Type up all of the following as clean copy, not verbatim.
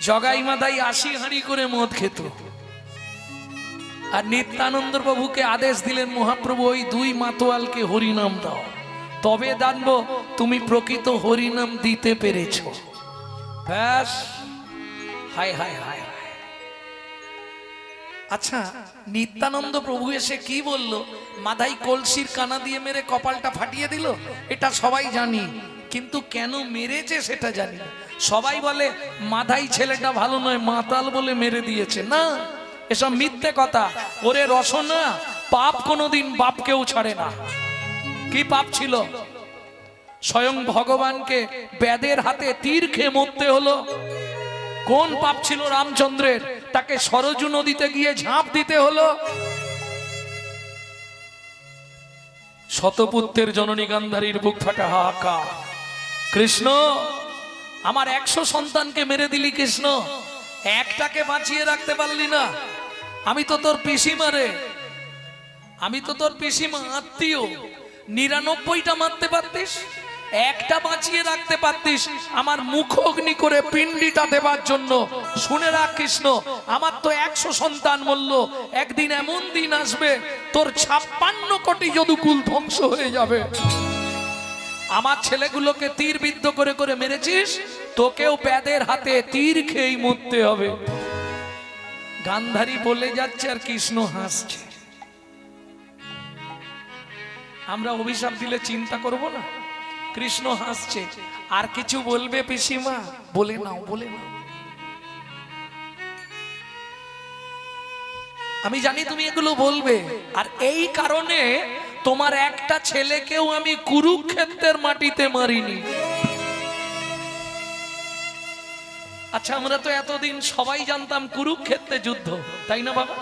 জগাই মাদাই 80 হাঁড়ি করে মদ খেত। আর নিত্যানন্দ প্রভুকে আদেশ দিলেন, মহাপ্রভু ওই 2 মাতোয়ালকে হরিনাম দাও, তবে জানবো তুমি প্রকৃত হরিনাম দিতে পেরেছো। ব্যাস। হায় হায় হায় হায়। আচ্ছা, নিত্যানন্দ প্রভু এসে কি বলল? মাদাই কলসির কানা দিয়ে মেরে কপালটা ফাটিয়ে দিল, এটা সবাই জানি, কিন্তু কেন মেরেছে সেটা জানি না। সবাই বলে মাদাই ছেলেটা ভালো নয়, মাতাল বলে মেরে দিয়েছে। না, এসব মিথ্যে কথা। ওরে রসনা, পাপ কোনোদিন বাপকেও ছাড়ে না। কি পাপ ছিল? স্বয়ং ভগবানকে বেদের হাতে তীর খেয়ে মরতে হলো। কোন পাপ ছিল রামচন্দ্রের? তাকে সরজু নদীতে গিয়ে ঝাঁপ দিতে হলো। শতপুত্রের জননী গান্ধারীর বুক ফাটা হাহাকার। কৃষ্ণ, আমার 100 সন্তানকে মেরে দিলি কৃষ্ণ, একটাকে বাঁচিয়ে রাখতে পারলি না। আমি তো তোর পিসিমা রে, আমি তো তোর পিসিমা, আত্মীয়। 99টা মারতে পারতিস, একটা বাঁচিয়ে রাখতে পারতিস আমার মুখ অগ্নি করে পিণ্ডিটা দেবার জন্য। শুনে রাখ কৃষ্ণ, আমার তো 100 সন্তান মরল, একদিন এমন দিন আসবে তোর 56 কোটি যদুকুল ধ্বংস হয়ে যাবে। আমার ছেলেগুলোকে তীর বিদ্ধ করে করে মেরেছিস, তোকেও বেদের হাতে তীর খেয়েই মরতে হবে। গান্ধারী বলে যাচ্ছে আর কৃষ্ণ হাসছে। আমরা অভিশাপ দিলে চিন্তা করব না? কৃষ্ণ হাসছে। আর কিছু বলবে পিসিমা? বলে নাও, বলে নাও। আমি জানি তুমি এগুলো বলবে, আর এই কারণে তোমার একটা ছেলেকেও আমি কুরুক্ষেত্রের মাটিতে মারিনি। আচ্ছা, আমরা তো এতদিন সবাই জানতাম কুরুক্ষেত্রে যুদ্ধ, তাই না বাবা?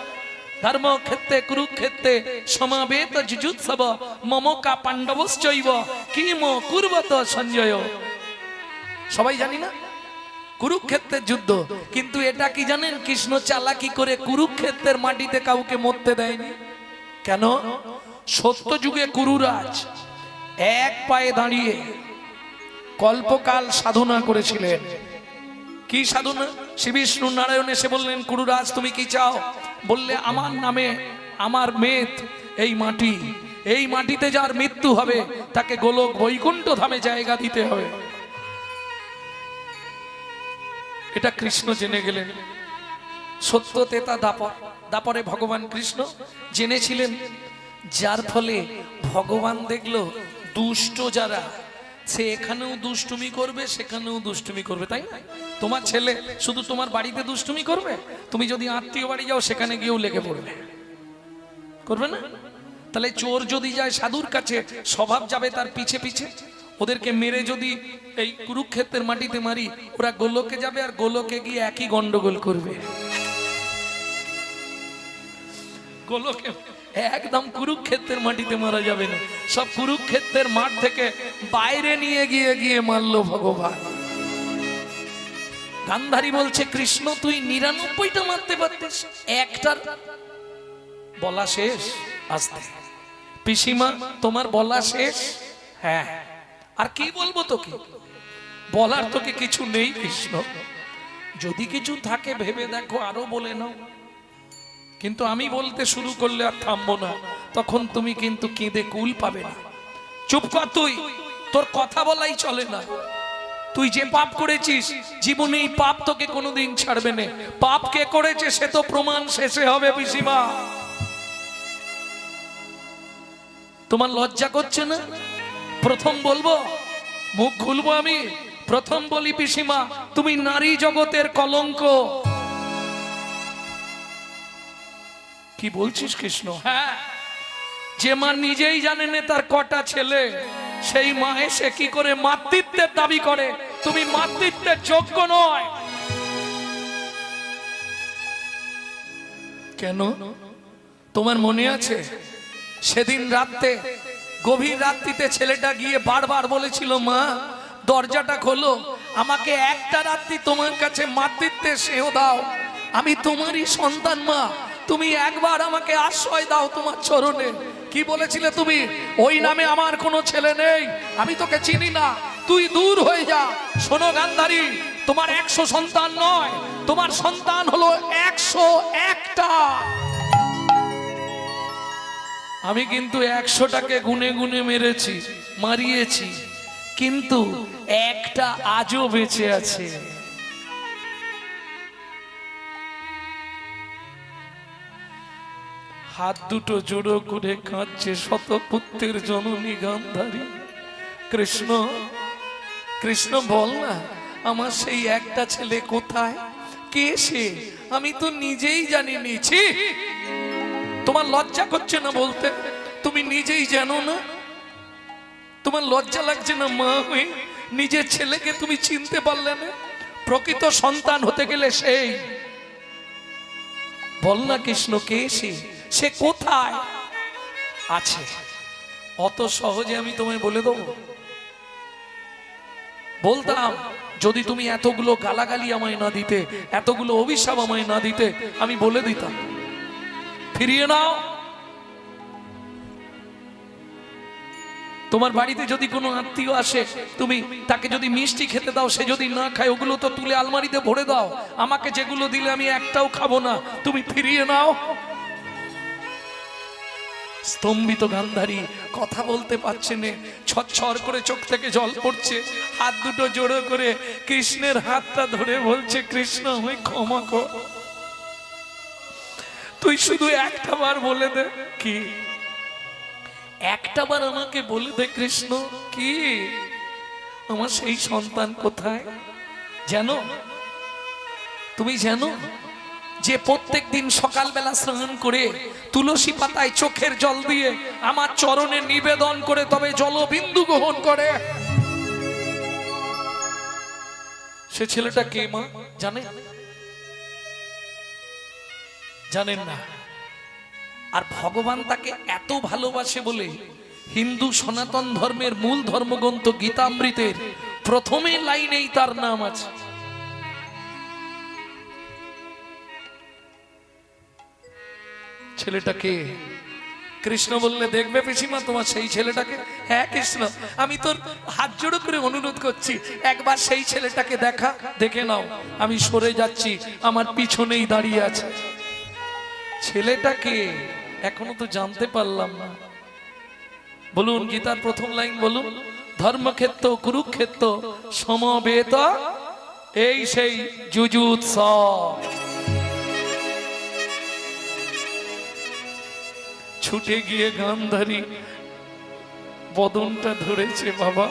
ধর্মক্ষেত্রে কুরুক্ষেত্রে সমাবেত যুযুৎসব মমকা পাণ্ডবশ্চৈব কিম কুর্বত সঞ্জয়। সবাই জানি না কুরুক্ষেত্রের যুদ্ধ, কিন্তু এটা কি জানেন? কৃষ্ণ চালাকি করে কুরুক্ষেত্রের মাটিতে কাউকে মরতে দেয়নি। কেন? সত্য যুগে কুরুরাজ এক পায়ে দাঁড়িয়ে কল্পকাল সাধনা করেছিলেন। কি সাধনা? শ্রী বিষ্ণু নারায়ণ এসে বললেন, কুরুরাজ তুমি কি চাও? বললে, আমার নামে আমার মেত এই মাটি, এই মাটিতে যার মৃত্যু হবে তাকে গোলক বৈকুণ্ঠ ধামে জায়গা দিতে হবে। এটা কৃষ্ণ জেনে গেলেন। সত্য তেতা দাপর, দাপরে ভগবান কৃষ্ণ জেনেছিলেন, যার ফলে ভগবান দেখলো দুষ্ট যারা, সে এখানেও দুষ্টুমি করবে, সেখানেও দুষ্টুমি করবে, তাই না? তোমার ছেলে শুধু তোমার বাড়িতে দুষ্টুমি করবে, তুমি যদি আত্মীয় বাড়ি যাও সেখানে গিয়েও লেগে পড়বে, করবে না? তাহলে চোর যদি যায় সাধুর কাছে, স্বভাব যাবে তার পিছে পিছে। ওদেরকে মেরে যদি এই কুরুক্ষেত্রের মাটিতে মারি, ওরা গোলকে যাবে, আর গোলকে গিয়ে একই গন্ডগোল করবে। গোলকে একদম কুরুক্ষেত্রের মাটিতে মারা যাবে না, সব কুরুক্ষেত্রের মাঠ থেকে বাইরে নিয়ে গিয়ে গিয়ে মারলো ভগবান। গান্ধারী বলছে, কৃষ্ণ তুই 99টা মারতে পারতিস, একটার বলা শেষ। আস্তে পিসিমা, তোমার বলা শেষ? হ্যাঁ। আর কি বলবো তোকে? বলার তোকে কিছু নেই কৃষ্ণ। যদি কিছু থাকে ভেবে দেখো, আরো বলে নাও, কিন্তু আমি বলতে শুরু করলে আর থামবো না, তখন তুমি কিন্তু কেঁদে কুল পাবে না। চুপ কর তুই, তোর কথা বলাই চলে না। তুই যে পাপ করেছিস জীবনে, এই পাপ তোকে কোনোদিন ছাড়বে না। পাপ কে করেছে সে তো প্রমাণ শেষে হবে পিসিমা। তোমার লজ্জা করছে না? প্রথম বলবো, মুখ খুলবো আমি, প্রথম বলি পিসিমা, তুমি নারী জগতের কলঙ্ক। কি বলছিস কৃষ্ণ? হ্যাঁ, যে মা নিজেই জানে না তার কটা ছেলে, সেই মা এসে কি করে মাতৃত্বের দাবি করে? তুমি মাতৃত্বের যোগ্য নয়। কেন? তোমার মনে আছে সেদিন রাতে, গভীর রাত্রিতে ছেলেটা গিয়ে বারবার বলেছিল, মা দরজাটা খোলো, আমাকে একটা রাত্রি তোমার কাছে মাতৃত্বের স্নেহ দাও, আমি তোমারই সন্তান মা, তুমি একবার আমাকে আশ্রয় দাও তোমার চরণে। কি বলেছিলে তুমি? ওই নামে আমার কোনো ছেলে নেই, আমি তোকে চিনি না, তুই দূর হয়ে যা। শোনো গান্ধারী, তোমার 100 সন্তান নয়, তোমার সন্তান হলো 101টা। আমি কিন্তু 100টাকে গুনে গুনে মেরেছি, মারিয়েছি, কিন্তু একটা আজও বেঁচে আছে। হাত দুটো জোড়ো করে কাঁদছে শতপুত্রের জননী গান্ধারী। কৃষ্ণ, কৃষ্ণ বল না, আমার সেই একটা ছেলে কোথায়, কে সে? আমি তো নিজেই জানি নিছি। তোমার লজ্জা করছে না বলতে? তুমি নিজেই জানো না? তোমার লজ্জা লাগছে না মা হয়ে নিজের ছেলেকে তুমি চিনতে পারলে না? প্রকৃত সন্তান হতে গেলে সেই বল না কৃষ্ণ, কে সে, সে কোথায় আছে? অত সহজে আমি তোমায় বলে দেবো? বলতাম যদি তুমি এতগুলো গালাগালি আমায় না দিতে, এতগুলো অভিশাপ আমায় না দিতে, আমি বলে দিতাম ফিরিয়ে নাও। তোমার বাড়িতে যদি কোনো আত্মীয় আসে, তুমি তাকে যদি মিষ্টি খেতে দাও, সে যদি না খায়, ওগুলো তো তুলে আলমারিতে ভরে দাও। আমাকে যেগুলো দিলে আমি একটাও খাবো না, তুমি ফিরিয়ে নাও। স্তম্ভিত গান্ধারী কথা বলতে পারছে না, ছটছর করে চোখ থেকে জল পড়ছে, হাত দুটো জোড়ো করে কৃষ্ণের হাতটা ধরে বলছে, কৃষ্ণ আমায় ক্ষমা কর, তুই শুধু একটা বার বলে দে। কি? একটা বার আমাকে বলে দে কৃষ্ণ, কি? আমার সেই সন্তান কোথায়? জানো, তুমি জানো যে প্রত্যেক দিন সকালবেলা স্নান করে তুলসী পাতায় চোখের জল দিয়ে আমার চরণে নিবেদন করে তবে জলবিন্দু গ্রহণ করে? সে ছেলেটা কে মা জানে? জানেন না। আর ভগবান তাকে এত ভালোবাসে বলে হিন্দু সনাতন ধর্মের মূল ধর্মগ্রন্থ গীতামৃতের প্রথমে লাইনেই তার নাম আছে। ছেলেটাকে কৃষ্ণ বললে, দেখবে পিসিমা তোমার সেই ছেলেটাকে? হ্যাঁ কৃষ্ণ, আমি তোর হাত জোড়ো করে অনুরোধ করছি, একবার সেই ছেলেটাকে দেখে নাও। আমি সরে যাচ্ছি, আমার পিছনেই দাঁড়িয়ে আছে। ছেলেটাকে এখনো তো জানতে পারলাম না। বলুন গীতার প্রথম লাইন বলুন, ধর্মক্ষেত্র কুরুক্ষেত্র সমবেত এই সেই যুযুৎসব। ছুটে গিয়ে গান্ধারী বদনটা ধরেছে, বাবা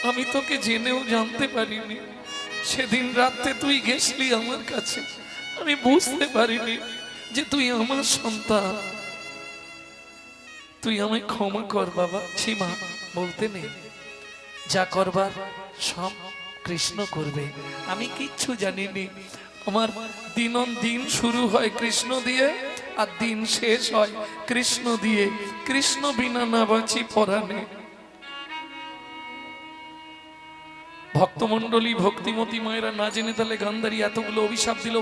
আমি তোকে জেনেও জানতে পারিনি, সেদিন রাতে তুই গেছলি আমার কাছে, আমি বুঝতে পারিনি যে তুই আমার সন্তান, তুই আমায় ক্ষমা কর বাবা। সীমা বলতে নেই, যা করবার সব কৃষ্ণ করবে, আমি কিচ্ছু জানিনি। আমার দিন শুরু হয় কৃষ্ণ দিয়ে, আর দিন শেষ হয় কৃষ্ণ দিয়ে। কৃষ্ণ বিনা না বাঁচি পরাণে। ভক্তমন্ডলী ভক্তিমতী মায়েরা না জেনে তাহলে গান্ধারী এতগুলো অভিশাপ দিল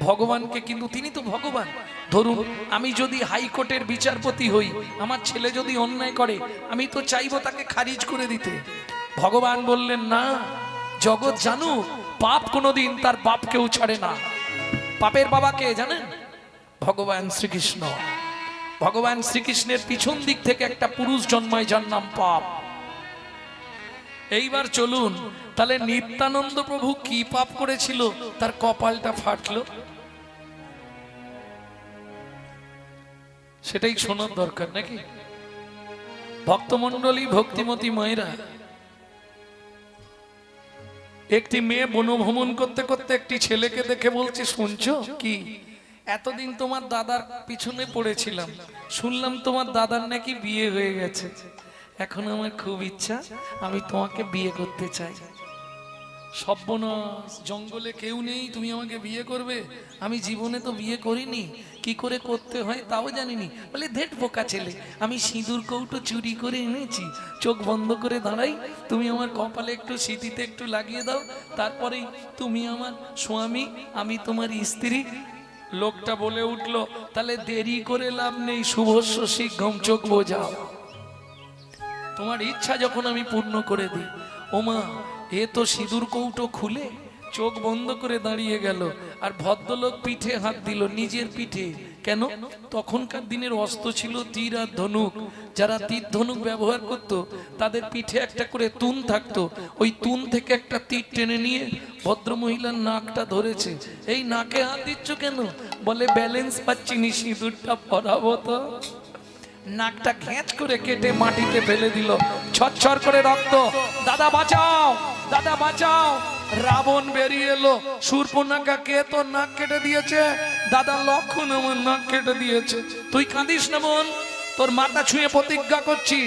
ভগবানকে, কিন্তু তিনি তো ভগবান। ধরুন আমি যদি হাইকোর্টের বিচারপতি হই, আমার ছেলে যদি অন্যায় করে, আমি তো চাইবো তাকে খারিজ করে দিতে। ভগবান বললেন না, জগৎ জানুক পাপ কোনোদিন তার বাপকেও ছাড়ে না। পাপের বাবাকে জানেন? ভগবান শ্রীকৃষ্ণ। ভগবান শ্রীকৃষ্ণের পিছন দিক থেকে একটা পুরুষ জন্মায় যার নাম পাপ। এইবার চলুন তাহলে নিত্যানন্দ প্রভু কি পাপ করেছিল তার কপালটা ফাটলো, সেটাই শোনার দরকার নাকি? ভক্তমন্ডলী ভক্তিমতী মায়েরা, একটি মেয়ে বনভ্রমণ করতে করতে একটি ছেলেকে দেখে বলছে, শুনছো কি, এতদিন তোমার দাদার পিছনে পড়েছিলাম, শুনলাম তোমার দাদার নাকি বিয়ে হয়ে গেছে, এখন আমার খুব ইচ্ছা, আমি তোমাকে বিয়ে করতে চাই। সর্বনাশ, জঙ্গলে কেউ নেই, তুমি আমাকে বিয়ে করবে? আমি জীবনে তো বিয়ে করিনি, কি করে করতে হয় তাও জানিনি। বলে, ধেট বোকা ছেলে, আমি সিঁদুর কৌটো চুরি করে এনেছি, চোখ বন্ধ করে দাঁড়াই, তুমি আমার কপালে একটু সিঁথিতে একটু লাগিয়ে দাও, তারপরেই তুমি আমার স্বামী, আমি তোমার স্ত্রী। লোকটা বলে উঠলো, তাহলে দেরি করে লাভ নেই, শুভস্য শীঘ্রম, চোখ বোঝাও, তোমার ইচ্ছা যখন আমি পূর্ণ করে দিই। ওমা, এ তো সিঁদুর কৌটো খুলে চোখ বন্ধ করে দাঁড়িয়ে গেল, আর ভদ্রলোক পিঠে হাত দিল, নিজের পিঠে। কেন? তখনকার দিনের অস্ত্র ছিল তীর আর ধনুক। যারা তীর ধনুক ব্যবহার করত তাদের পিঠে একটা করে তুন থাকতো, ওই তুন থেকে একটা তীর টেনে নিয়ে ভদ্র মহিলার নাকটা ধরেছে। এই নাকে হাত দিচ্ছ কেন? বলে ব্যালেন্স পাচ্ছি নি, সিঁদুরটা পরাবো তো। নাকটা খেঁচ করে কেটে মাটিতে ফেলে দিল, ছচ্ছর করে রক্ত। দাদা বাঁচাও, দাদা বাঁচাও। রাবণ বেরিয়ে এলো, শূর্পণখা কে তোর নাক কেটে দিয়েছে? দাদা লক্ষণ আমার নাক কেটে দিয়েছে। তুই কাঁদিস না বোন, তোর মাথা ছুঁয়ে প্রতিজ্ঞা করছি,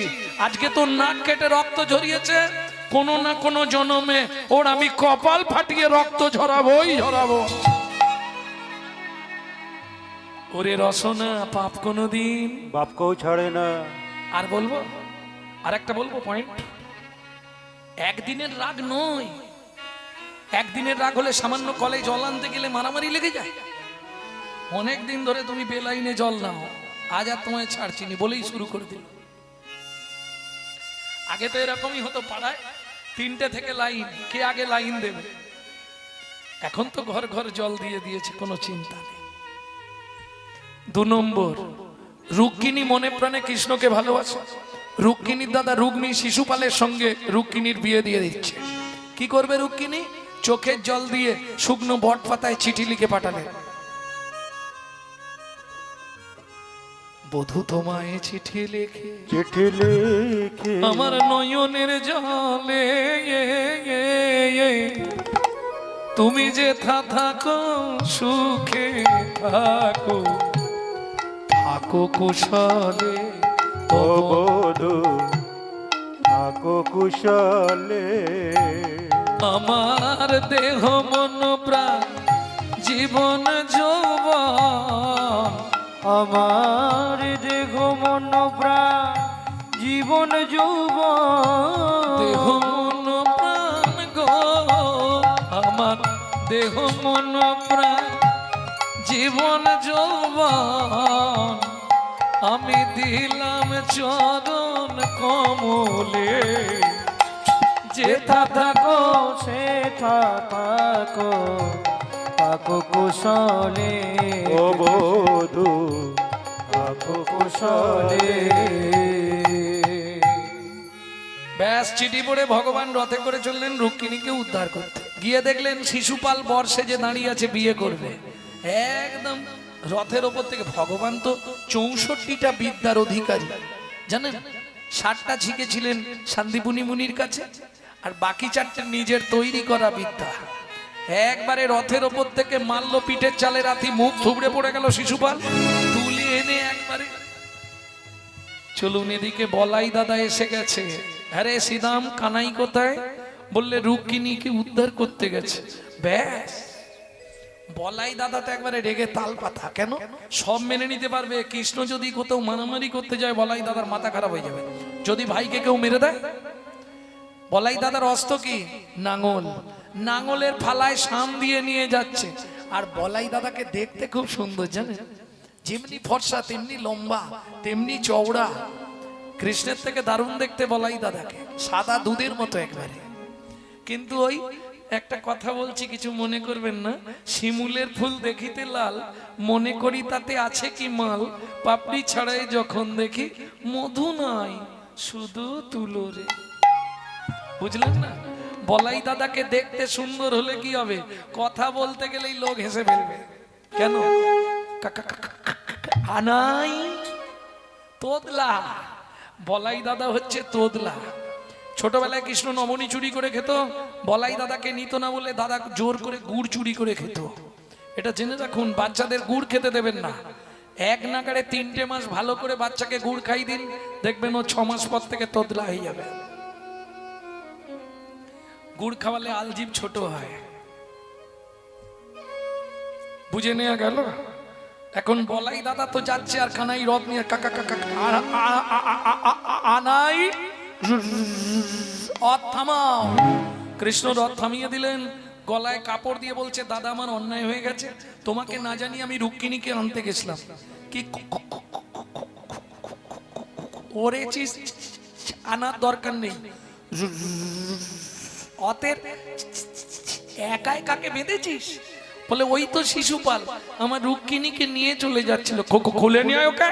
আজকে তোর নাক কেটে রক্ত ঝরিয়েছে, কোনো না কোনো জন্মে ওর আমি কপাল ফাটিয়ে রক্ত ঝরাবোই ঝরাবো। ওরে রসনা, পাপ কোনোদিন বাপকেও ছাড়ে না। আর বলবো, আর একটা বলবো পয়েন্ট, একদিনের রাগ নয়। একদিনের রাগ হলে সামান্য কলে জল আনতে গেলে মারামারি লেগে যায়। অনেক দিন ধরে তুমি বেলাইনে জল নাও, আজ আর তোমায় ছাড়ছিনি বলেই শুরু করে দিল। আগে তো এরকমই হতো, পাড়ায় 3টে থেকে লাইন, কে আগে লাইন দেবে। এখন তো ঘর ঘর জল দিয়ে দিয়েছে, কোনো চিন্তা নেই। 2 নম্বর, রুক্মিণী মনে প্রাণে কৃষ্ণকে ভালোবাসে। রুক্মিণীর দাদা রুগ্মী শিশুপালের সঙ্গে রুক্মিণীর বিয়ে দিয়ে দিচ্ছে। কি করবে রুক্মিণী? চোখের জল দিয়ে শুকনো বট পাতায় চিঠি লিখে পাঠালেন, বধূ তোমায় চিঠি লিখে, চিঠি লিখে আমার নয়নের জলে তুমি যে থাকো সুখে থাকো, থাকো কুশলে ও বধূ থাকো কুশলে। আমার দেহ মন প্রাণ জীবন যৌবন, আমার দেহ মন প্রাণ জীবন যৌবন। দেহ মন প্রাণ গো, আমার দেহ মন প্রাণ জীবন যৌবন, আমি দিলাম চরণ কমলে, যেথা থাকো সেথা থাকো, থাকো কুশলে। ও বধূ থাকো কুশলে। ব্যাস চিঠি পড়ে ভগবান রথে করে চললেন রুক্মিণীকে উদ্ধার করতে। গিয়ে দেখলেন শিশুপাল বর্ষে যে দাঁড়িয়ে আছে বিয়ে করবে, একদম রথের ওপর থেকে। ভগবান তো 64টা বিদ্যার অধিকারী, জানেন? 60টা শিখেছিলেন শান্তিপুনি মুনির কাছে, আর বাকি 4টে নিজের তৈরি করা বিদ্যা। একবারে রথের ওপর থেকে মারল পিঠের চালে রাতি, মুখ থুবড়ে পড়ে গেল শিশুপাল, তুলে এনে একবারে। চলুন এদিকে বলাই দাদা এসে গেছে। আরে শ্রীদাম কানাই কোথায়? বললে রুক্মিণীকে উদ্ধার করতে গেছে। ব্যাস, বলাই দাদা তো একবারে রেগে তাল পাতা। কেন? সব মেনে নিতে পারবে, কৃষ্ণ যদি কোথাও মারামারি করতে যায় বলাই দাদার মাথা খারাপ হয়ে যাবে। যদি ভাইকে কেউ মেরে দেয়, বলাই দাদার অস্ত্র কি? নাঙল। নাঙলের ফালায় শাম দিয়ে নিয়ে যাচ্ছে। আর বলাই দাদাকে দেখতে খুব সুন্দর, জানেন? যেমনি ফর্সা তেমনি লম্বা তেমনি চওড়া। কৃষ্ণের থেকে দারুণ দেখতে বলাই দাদাকে, সাদা দুধের মতো একবারে। কিন্তু ওই একটা কথা বলছি, কিছু মনে করবেন না। শিমুলের ফুল দেখিতে লাল, মনে করি তাতে আছে কি মাল, পাপড়ি ছাড়াই যখন দেখি মধু নাই শুধু তুলো রে। বুঝলেন না? বলাই দাদাকে দেখতে সুন্দর হলে কি হবে? কথা বলতে গেলেই লোক হেসে ফেলবে। কেন? আনাই তোদলা। বলাই দাদা হচ্ছে তোদলা। ছোটবেলায় কৃষ্ণ নবনী চুরি করে খেত, বলাই দাদাকে নিত না বলে দাদা জোর করে গুড় চুরি করে খেত। এটা জেনে রাখুন, বাচ্চাদের গুড় খেতে দেবেন না। এক নাগাড়ে 3টে মাস ভালো করে বাচ্চাকে গুড় খাই দিন, দেখবেন ও 6 মাস পর থেকে তোদলা হয়ে যাবে। গুড় খাওয়ালে আলজিভ ছোট হয়। বুঝে নেওয়া গেল? এখন বলাই দাদা তো যাচ্ছে আর কানাই রথ নিয়ে কাকা কাকা আনাই রথ থামাও। কৃষ্ণ রথ থামিয়ে দিলেন, গলায় কাপড় দিয়ে বলছে, দাদা আমার অন্যায় হয়ে গেছে, তোমাকে না জানি আমি রুক্মিণীকে আনতে গেছিলাম। কি ওরে আনার দরকার নেই, অতের একাই কাকে বেঁধেছিস? বলে ওই তো শিশুপাল আমার রুক্মিণীকে নিয়ে চলে যাচ্ছিল। খুলে নিয়ে আয় ওকে।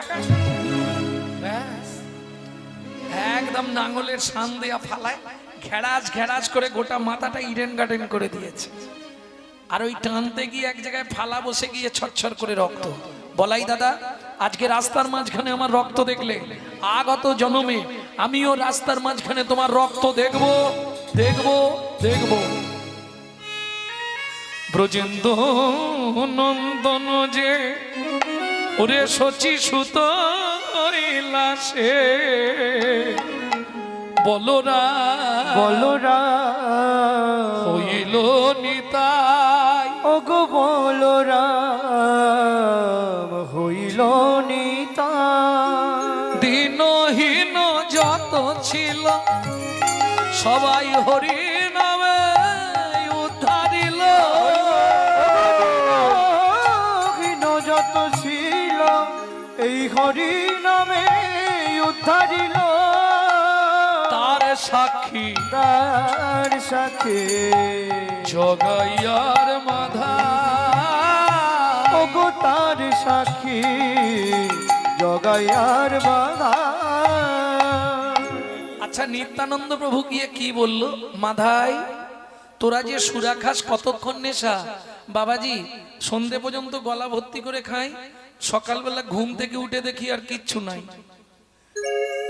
ব্যাস, একদম নাঙ্গলের শান দেয়া ফালায় ঘেরাজ ঘেরাজ করে গোটা মাথাটা ইডেন গার্ডেন করে দিয়েছে। আর ওই টানতে গিয়ে এক জায়গায় ফালা বসে গিয়ে ছটছট করে রক্ত। বলাই দাদা, আজকে রাস্তার মাঝখানে আমার রক্ত দেখলে আগত জন্মে আমিও রাস্তার মাঝখানে তোমার রক্ত দেখব দেখব দেখব। ব্রজেন্দ্র নন্দন যে ওরে শচী সুত লাশে বলরা বলরা হইল নিতাই। ওগো বলরা হইল নিতা। দিনহীন যত ছিল সবাই হরি নামে উদ্ধারিল। হীন যত ছিল এই হরি নামে উদ্ধারিল। তার সাক্ষী তার সাথে জগাইয়ার মাধা। ওগো তার সাক্ষী জগাইয়ার বাধা। আচ্ছা, নিত্যানন্দ প্রভু গিয়ে কি বলল? মাধাই, তোরা যে সুরা খাস কতক্ষণ নেশা? বাবাজি, সন্ধে পর্যন্ত গলা ভর্তি করে খাই, সকালবেলা ঘুম থেকে উঠে দেখি আর কিচ্ছু নাই।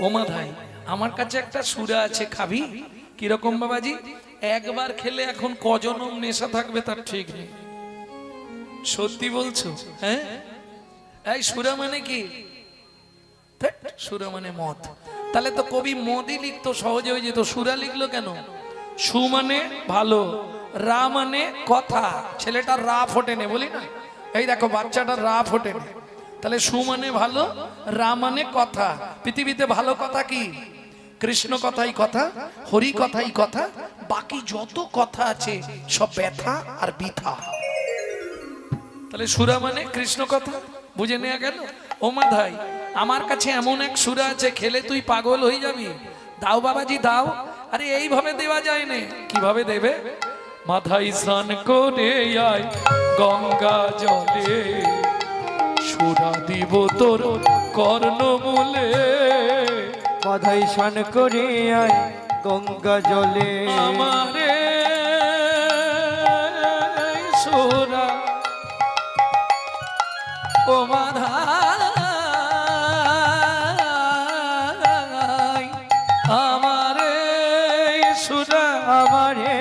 ও মাধাই, আমার কাছে একটা সুরা আছে, খাবি? কিরকম বাবাজি? একবার খেলে এখন কজনম নেশা থাকবে তার ঠিক নেই। সত্যি বলছো? হ্যাঁ, এই সুরা মানে কি? ধ্যাৎ, সুরা মানে মদ। তাহলে তো কবি মদই লিখতো, সহজে হয়ে যেত। সুরা লিখলো কেন? সু মানে ভালো, রা মানে কথা। ছেলেটার রা ফোটেনে, বলি না, এই দেখো বাচ্চাটার রা ফোটেনে। তাহলে সু মানে ভালো, রা মানে কথা। পৃথিবীতে ভালো কথা কি? কৃষ্ণ কথাই কথা, হরি কথাই কথা, বাকি যত কথা আছে সব ব্যথা আর বৃথা। তাহলে সুরা মানে কৃষ্ণ কথা, বুঝে নেওয়া গেল? ও মাধাই, আমার কাছে এমন এক সুরা আছে, খেলে তুই পাগল হয়ে যাবি। দাও বাবাজি দাও। আরে এইভাবে দেওয়া যায় না। কিভাবে দেবে? মাথায় স্নান করে আয় গঙ্গা জলে, সুরা দিব তোর কর্ণমূলে। মাথায় স্নান করে আয় গঙ্গা জলে। আমারে সুরা ও মাধাই, আমারে সুরা, আমারে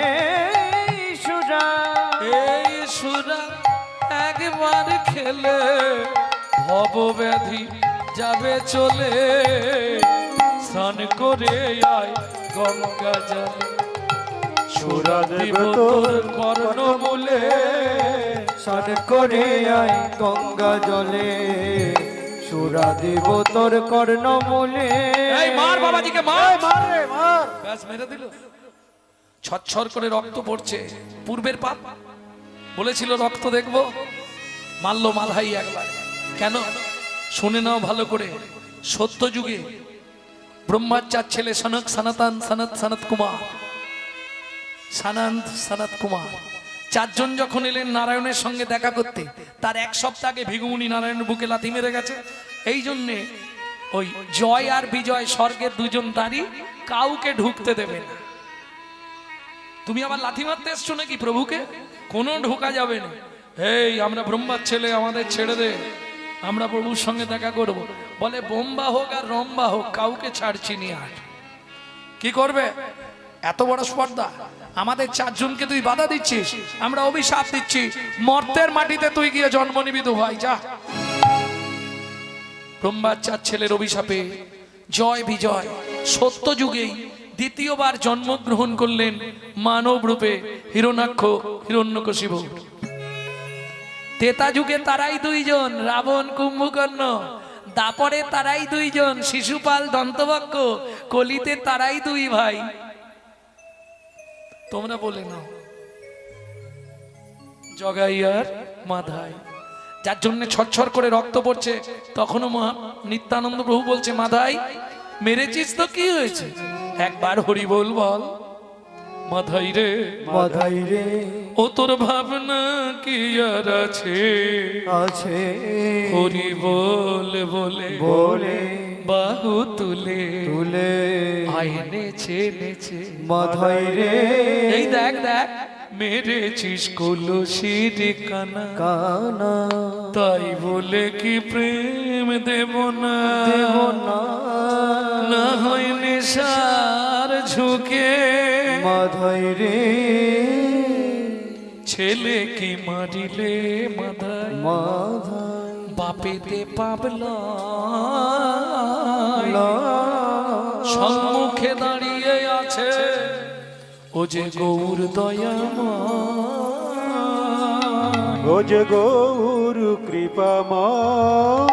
সুরা, এই সুরা একবার খেলে ভব ব্যাধি যাবে চলে। স্নান করে আয় গঙ্গা জলে, সুরা দেব তোর কর্ণমূলে। স্নান করে আয় গঙ্গা জলে, সুরা দেব তোর কর্ণমূলে। এই মার বাবাজিকে, মার মার রে মার। ব্যাস, মেরে দিল। ছটছর করে রক্ত পড়ছে। পূর্বের পাপ বলেছিল রক্ত দেখবো, মারলো মাধাই একবার। কেন? শুনে নাও ভালো করে। সত্য যুগে ব্রহ্মাচার ছেলে সনক সনাতন সনত সনত কুমার, সানন্দ সনত কুমার, চারজন যখন এলেন নারায়ণের সঙ্গে দেখা করতে, তার এক সপ্তাহ আগে ভিগুমুনি নারায়ণের বুকে লাথি মেরে গেছে। এই জন্যে ওই জয় আর বিজয় স্বর্গের দুজন দাঁড়ি কাউকে ঢুকতে দেবে না। তুমি আবার লাথি মারতে এসছো নাকি প্রভুকে? কোনো ঢোকা যাবে না। এই আমরা ব্রহ্মার ছেলে, আমাদের ছেড়ে দে, আমরা প্রভুর সঙ্গে দেখা করব। বলে বোম্বা হোক আর রম্বা হোক, কাউকে ছাড়ছি নি। আর কি করবে? এত বড় স্পর্ধা, আমাদের চারজনকে তুই বাধা দিচ্ছিস, আমরা অভিশাপ দিচ্ছি, মর্তের মাটিতে তুই গিয়ে জন্ম নিবি তো ভাই, যা। ব্রহ্মার চার ছেলের অভিশাপে জয় বিজয় সত্য যুগেই দ্বিতীয়বার জন্মগ্রহণ করলেন মানব রূপে হিরণ্যাক্ষ হিরণ্যকশিপু। তেতা যুগে তারাই দুইজন, রাবণ কুম্ভকর্ণ। দাপরে তারাই দুইজন, শিশুপাল দন্তবক্ষ। কলিতে তারাই দুই ভাই। তোমরা বলে নাও, জগাইয়ার মাধাই। যার জন্য ছটছর করে রক্ত পড়ছে, তখনও নিত্যানন্দ প্রভু বলছে, মাধাই মেরেছিস তো কি হয়েছে, একবার হরি বল বল। মাধাই রে মাধাই রে ও তোর ভাবনা কি আর আছে আছে হরি বলে বলে বলে বাহু তুলে তুলে আইনেছে নেছে মাধাই রে এই দেখ দেখ মেরেছিস কলসির কানা কানা তাই বলে কি প্রেম দেব না দেব না না হয় নেশার ঝুঁকে মাধাই রে ছেলে কি মারিলে মাধাই মাধাই বাপেতে পাবলা লা সম্মুখে দাঁড়িয়ে আছে ও যে গৌর দয়ামা ও যে গৌর কৃপাময়